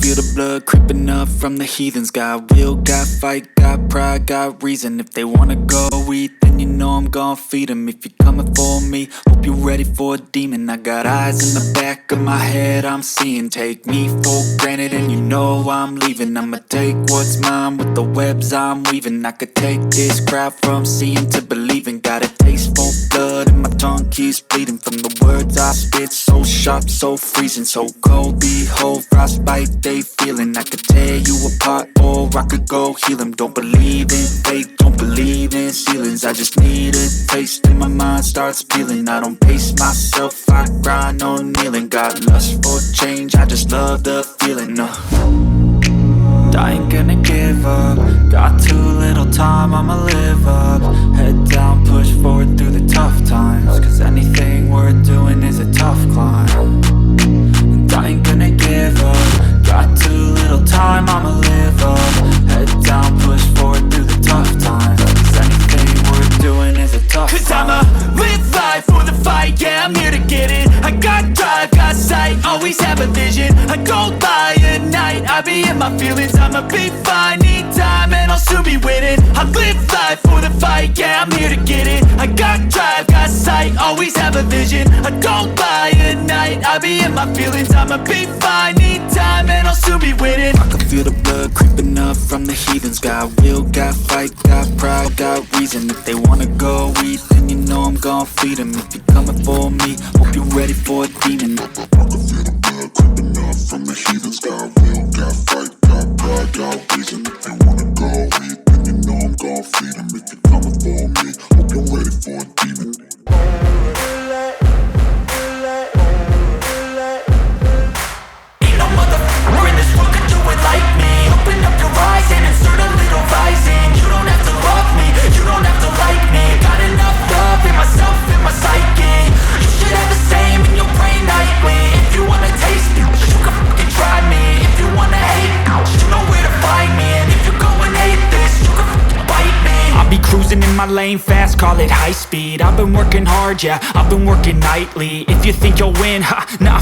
feel the blood creeping up from the heathens. Got will, got fight, got pride, got reason. If they wanna go eat, then you know I'm gon' feed them. If you're coming for me, hope you're ready for a demon. I got eyes in the back of my head, I'm seeing. Take me for granted and you know I'm leaving. I'ma take what's mine with the webs I'm weaving. I could take this crowd from seeing to believing. Got a taste for blood and my tongue keeps bleeding from the words I spit. So sharp, so freezing, so cold. Behold, frostbite they feeling. I could tear you apart or I could go heal them. Don't believe in fate, don't believe in ceilings. I just need a taste and my mind starts peeling. I don't pace myself, I grind on kneeling. Got lust for change, I just love the feeling. I ain't gonna give up. Got too little time, I'ma live up. Head down, push forward through the tough times. Cause anything worth doing is a tough climb. And I ain't gonna give up. Got too little time, I'ma live up. Head down, push forward through the tough times. Cause anything worth doing is a tough climb. Cause I'ma live life for the fight, yeah, I'm here to get it. I got drive, got sight, always have a vision. I go by at night, I be in my feelings. I'ma be fine, need time, and I'll soon be winning. I live life for the fight, yeah, I'm here to get it. I got drive, got sight, always have a vision. I go by at night, I be in my feelings. I'ma be fine, need time, and I'll soon be winning. I can feel the blood creeping up from the heathens. Got will, got fight, got pride, got reason. If they wanna go eat, then you know I'm gon' feed them. If you're coming for me, hope you're ready for a demon. I can feel the blood creeping up from the heathens. Got will, got fight, got pride, got reason. If they wanna go eat, then you know I'm gon' feed them. If you're coming for me, hope you're ready for a demon. Ain't no motherfucker in this world could do it like me. Open up your eyes and insert a little rising. You don't have to love me, you don't have to like me. Got enough love in myself, in my psyche. You should have the same in your brain nightly. If you wanna taste me, you can fucking try me. If you wanna hate, you know where to find me. And if you go and hate this, you can fucking bite me. I'll be cruising in my lane fast, call it high speed. I've been working hard, yeah, I've been working nightly. If you think you'll win, ha, not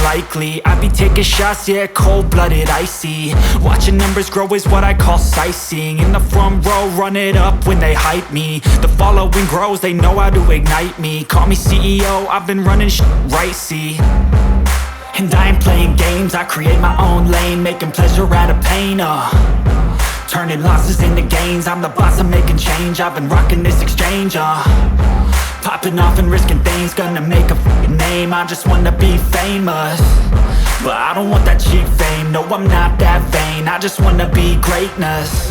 likely. I be taking shots, yeah, cold-blooded, icy. Watching numbers grow is what I call sightseeing. In the front row, run it up when they hype me. The following grows, they know how to ignite me. Call me CEO, I've been running shit right, see. And I ain't playing games, I create my own lane. Making pleasure out of pain, turning losses into gains. I'm the boss, I'm making change. I've been rocking this exchange, popping off and risking things. Gonna make a f***ing name, I just wanna be famous. But I don't want that cheap fame, no I'm not that vain. I just wanna be greatness.